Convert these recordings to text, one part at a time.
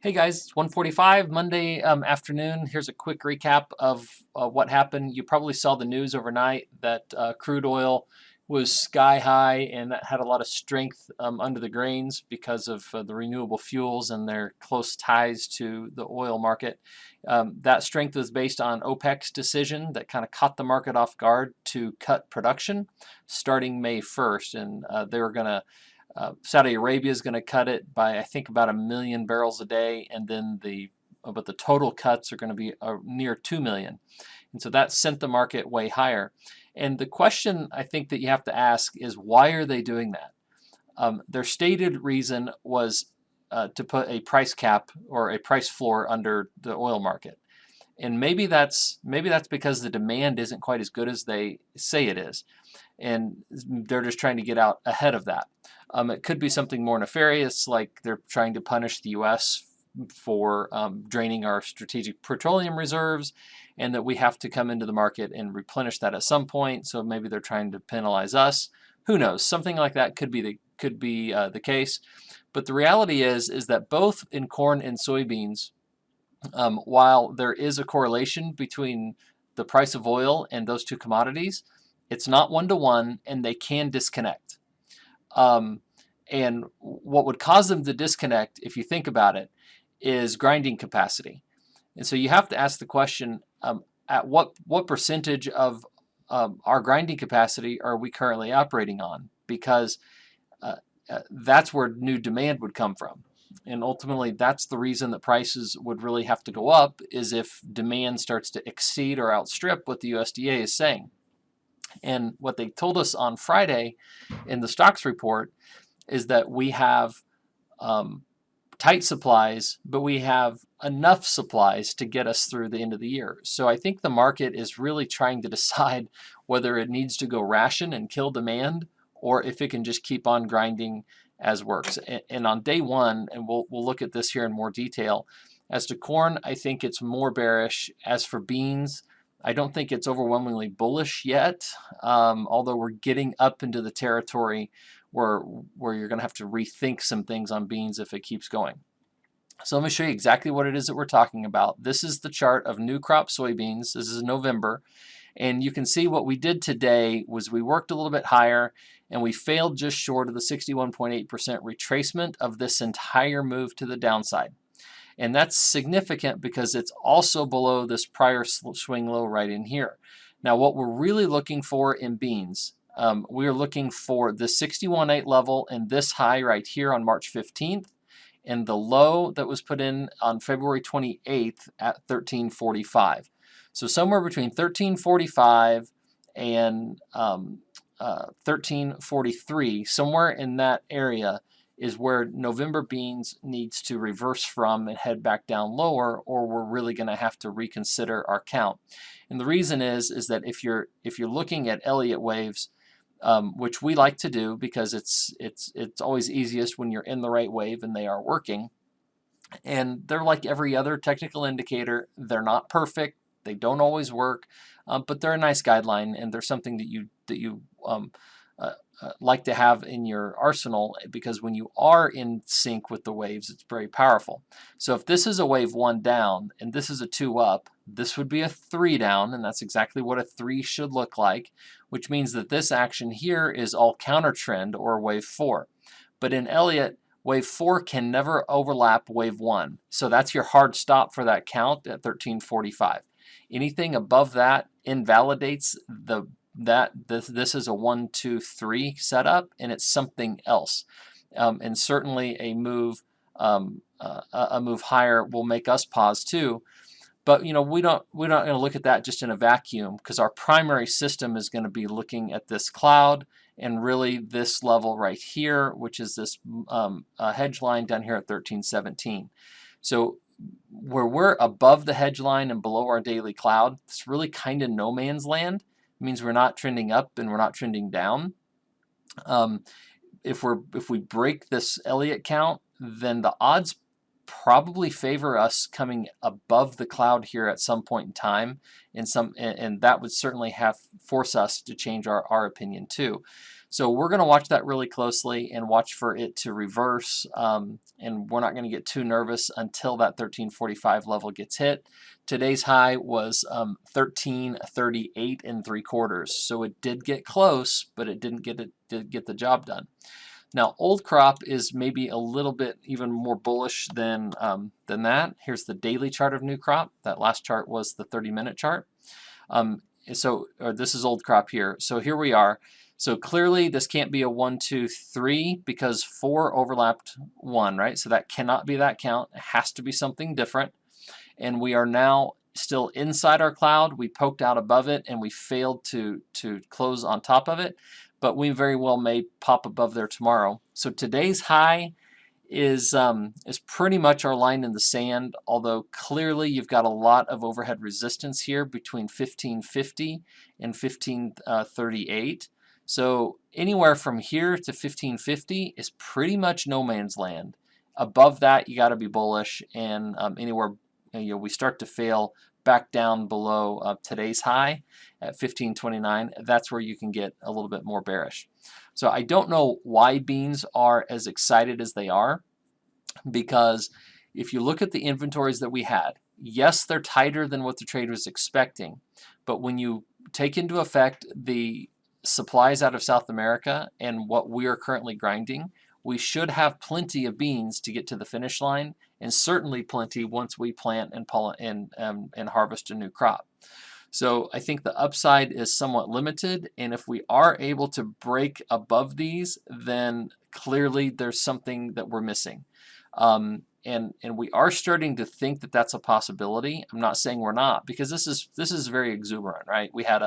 Hey guys, it's 1:45 Monday afternoon. Here's a quick recap of what happened. You probably saw the news overnight that crude oil was sky high and that had a lot of strength under the grains because of the renewable fuels and their close ties to the oil market. That strength was based on OPEC's decision that kind of caught the market off guard to cut production starting May 1st. And they were going to Saudi Arabia is going to cut it by, I think, about 1 million barrels a day, and then but the total cuts are going to be near 2 million. And so that sent the market way higher. And the question I think that you have to ask is, why are they doing that? Their stated reason was to put a price cap or a price floor under the oil market. And maybe that's because the demand isn't quite as good as they say it is, and they're just trying to get out ahead of that. It could be something more nefarious, like they're trying to punish the U.S. for draining our strategic petroleum reserves, and that we have to come into the market and replenish that at some point. So maybe they're trying to penalize us. Who knows? Something like that could be the case. But the reality is that both in corn and soybeans, while there is a correlation between the price of oil and those two commodities, it's not one-to-one, and they can disconnect. And what would cause them to disconnect, if you think about it, is grinding capacity. And so you have to ask the question, at what percentage of our grinding capacity are we currently operating on? Because that's where new demand would come from. And ultimately, that's the reason that prices would really have to go up, is if demand starts to exceed or outstrip what the USDA is saying. And what they told us on Friday in the stocks report is that we have tight supplies, but we have enough supplies to get us through the end of the year. So I think the market is really trying to decide whether it needs to go ration and kill demand, or if it can just keep on grinding as works. And on day one, and we'll look at this here in more detail, as to corn, I think it's more bearish. As for beans, I don't think it's overwhelmingly bullish yet, although we're getting up into the territory where you're going to have to rethink some things on beans if it keeps going. So let me show you exactly what it is that we're talking about. This is the chart of new crop soybeans. This is November. And you can see what we did today was we worked a little bit higher, and we failed just short of the 61.8% retracement of this entire move to the downside. And that's significant because it's also below this prior swing low right in here. Now, what we're really looking for in beans, we're looking for the 61.8 level and this high right here on March 15th, and the low that was put in on February 28th at 1345. So somewhere between 1345 and 1343, somewhere in that area, is where November beans needs to reverse from and head back down lower, or we're really going to have to reconsider our count. And the reason is that if you're looking at Elliott waves, which we like to do because it's always easiest when you're in the right wave and they are working, and they're like every other technical indicator. They're not perfect. They don't always work, but they're a nice guideline, and they're something that you like to have in your arsenal, because when you are in sync with the waves, it's very powerful. So if this is a wave 1 down and this is a 2 up, this would be a 3 down, and that's exactly what a 3 should look like, which means that this action here is all counter trend, or wave 4. But in Elliott, wave 4 can never overlap wave 1. So that's your hard stop for that count at 1345. Anything above that invalidates this is a 1, 2, 3 setup, and it's something else. And certainly a move higher will make us pause too. But we're not going to look at that just in a vacuum, because our primary system is going to be looking at this cloud and really this level right here, which is this hedge line down here at 1317. So where we're above the hedge line and below our daily cloud, it's really kind of no man's land. It means we're not trending up and we're not trending down. If we break this Elliott count, then the odds probably favor us coming above the cloud here at some point in time, and that would certainly force us to change our opinion too. So we're going to watch that really closely and watch for it to reverse, and we're not going to get too nervous until that 1345 level gets hit. Today's high was 1338 3/4, so it did get close, but it didn't get the job done. Now, old crop is maybe a little bit even more bullish than that. Here's the daily chart of new crop. That last chart was the 30-minute chart. This is old crop here. So here we are. So clearly this can't be a 1, 2, 3 because 4 overlapped 1, right? So that cannot be that count. It has to be something different. And we are now still inside our cloud. We poked out above it and we failed to close on top of it, but we very well may pop above there tomorrow. So today's high is pretty much our line in the sand, although clearly you've got a lot of overhead resistance here between 1550 and 1538. So anywhere from here to 1550 is pretty much no man's land. Above that, you got to be bullish, and anywhere we start to fail back down below today's high at 1529, that's where you can get a little bit more bearish. So I don't know why beans are as excited as they are, because if you look at the inventories that we had, yes, they're tighter than what the trade was expecting, but when you take into effect the supplies out of South America and what we are currently grinding, we should have plenty of beans to get to the finish line, and certainly plenty once we plant and harvest a new crop. So I think the upside is somewhat limited, and if we are able to break above these, then clearly there's something that we're missing. And we are starting to think that that's a possibility. I'm not saying we're not, because this is very exuberant, right? We had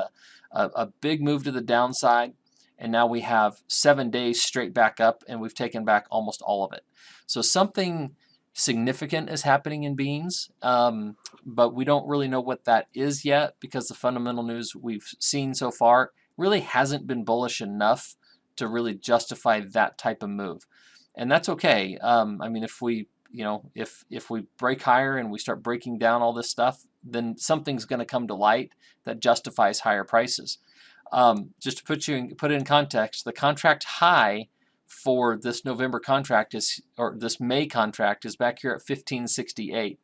a big move to the downside, and now we have 7 days straight back up, and we've taken back almost all of it. So something significant is happening in beans, but we don't really know what that is yet, because the fundamental news we've seen so far really hasn't been bullish enough to really justify that type of move. And that's okay. I mean, if we break higher and we start breaking down all this stuff, then something's going to come to light that justifies higher prices. Just to put it in context, the contract high for this November contract or this May contract is back here at 1568.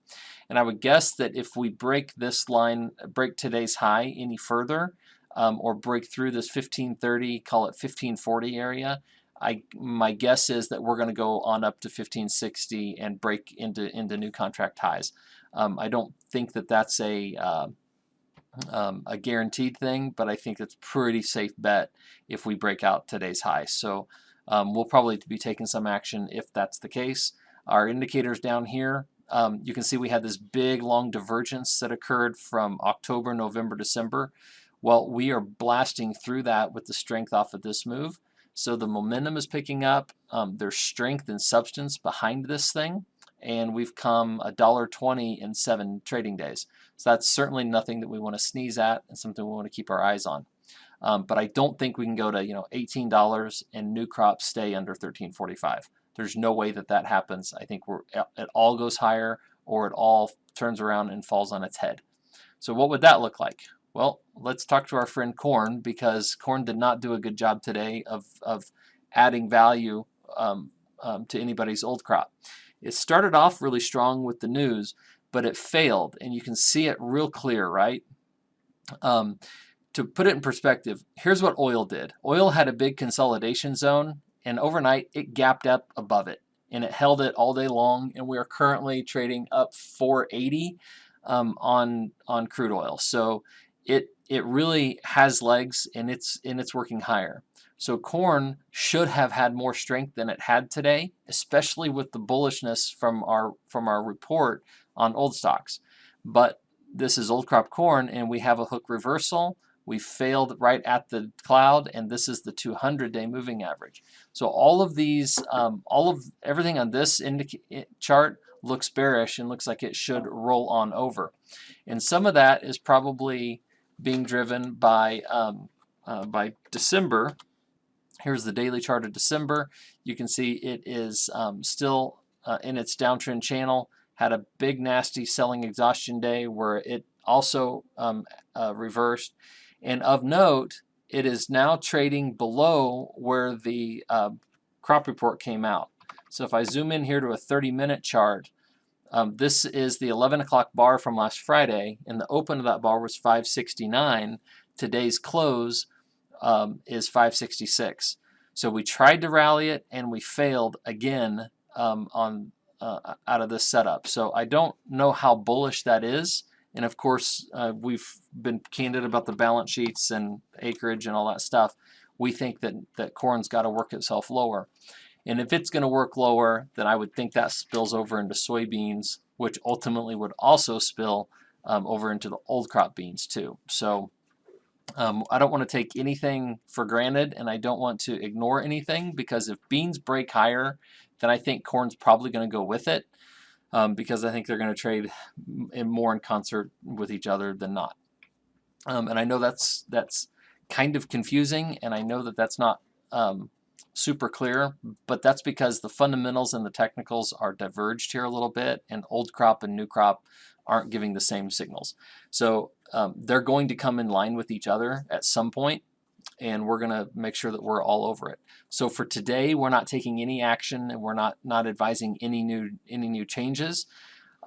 And I would guess that if we break this line, break today's high any further, or break through this 1530, call it 1540 area, my guess is that we're going to go on up to 1560 and break into new contract highs. I don't think that that's a guaranteed thing, but I think it's a pretty safe bet if we break out today's high. So we'll probably be taking some action if that's the case. Our indicators down here, you can see we had this big long divergence that occurred from October, November, December. Well, we are blasting through that with the strength off of this move. So the momentum is picking up. There's strength and substance behind this thing, and we've come $1.20 in 7 trading days. So that's certainly nothing that we want to sneeze at, and something we want to keep our eyes on. But I don't think we can go to $18 and new crops stay under 1345. There's no way that that happens. I think it all goes higher, or it all turns around and falls on its head. So what would that look like? Well, let's talk to our friend corn, because corn did not do a good job today of adding value to anybody's old crop. It started off really strong with the news, but it failed, and you can see it real clear, right? To put it in perspective, here's what oil did. Oil had a big consolidation zone, and overnight it gapped up above it, and it held it all day long, and we are currently trading up 480 on crude oil. So it really has legs, and it's working higher. So corn should have had more strength than it had today, especially with the bullishness from our report on old stocks. But this is old crop corn, and we have a hook reversal. We failed right at the cloud, and this is the 200-day moving average. So all of these, everything on this chart looks bearish and looks like it should roll on over. And some of that is probably being driven by December. Here's the daily chart of December. You can see it is still in its downtrend channel, had a big nasty selling exhaustion day where it also reversed. And of note, it is now trading below where the crop report came out. So if I zoom in here to a 30-minute chart, this is the 11 o'clock bar from last Friday, and the open of that bar was 569. Today's close is 566. So we tried to rally it, and we failed again out of this setup. So I don't know how bullish that is. And of course, we've been candid about the balance sheets and acreage and all that stuff. We think that corn's got to work itself lower. And if it's going to work lower, then I would think that spills over into soybeans, which ultimately would also spill over into the old crop beans too. So I don't want to take anything for granted, and I don't want to ignore anything, because if beans break higher, then I think corn's probably going to go with it, because I think they're going to trade more in concert with each other than not. And I know that's kind of confusing, and I know that that's not super clear, but that's because the fundamentals and the technicals are diverged here a little bit, and old crop and new crop aren't giving the same signals. So they're going to come in line with each other at some point, and we're going to make sure that we're all over it. So for today, we're not taking any action, and we're not advising any new changes.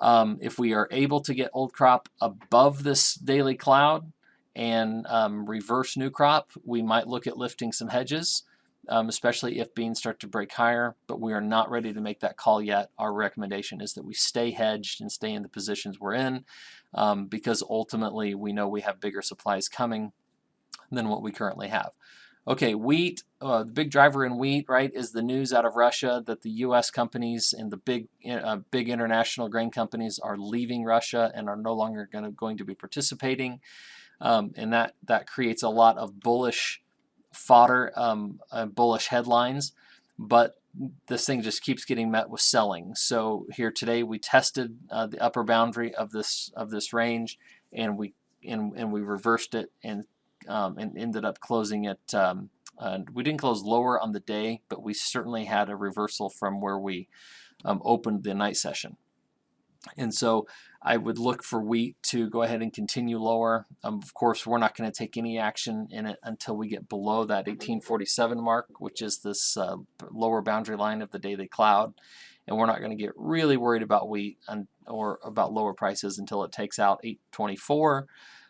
If we are able to get old crop above this daily cloud and reverse new crop, we might look at lifting some hedges, especially if beans start to break higher, but we are not ready to make that call yet. Our recommendation is that we stay hedged and stay in the positions we're in, because ultimately we know we have bigger supplies coming than what we currently have. Okay, wheat, the big driver in wheat, right, is the news out of Russia that the U.S. companies and the big international grain companies are leaving Russia and are no longer going to be participating, and that creates a lot of bullish fodder, bullish headlines, but this thing just keeps getting met with selling. So here today we tested the upper boundary of this range, and we reversed it and ended up closing it. We didn't close lower on the day, but we certainly had a reversal from where we opened the night session. And so I would look for wheat to go ahead and continue lower. Of course, we're not going to take any action in it until we get below that 1847 mark, which is this lower boundary line of the daily cloud. And we're not going to get really worried about wheat or about lower prices until it takes out 824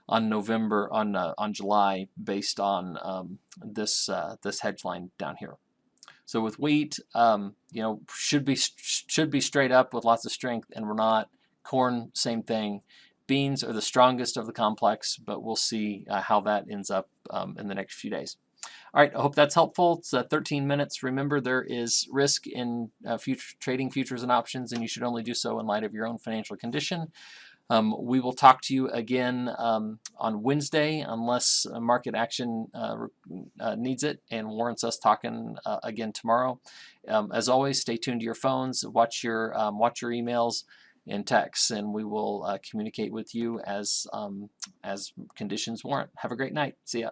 on July, based on this hedge line down here. So with wheat, should be straight up with lots of strength, and we're not. Corn, same thing. Beans are the strongest of the complex, but we'll see how that ends up in the next few days. All right, I hope that's helpful. It's 13 minutes. Remember, there is risk in trading futures and options, and you should only do so in light of your own financial condition. We will talk to you again on Wednesday, unless market action needs it and warrants us talking again tomorrow. As always, stay tuned to your phones, watch your emails and texts, and we will communicate with you as conditions warrant. Have a great night. See ya.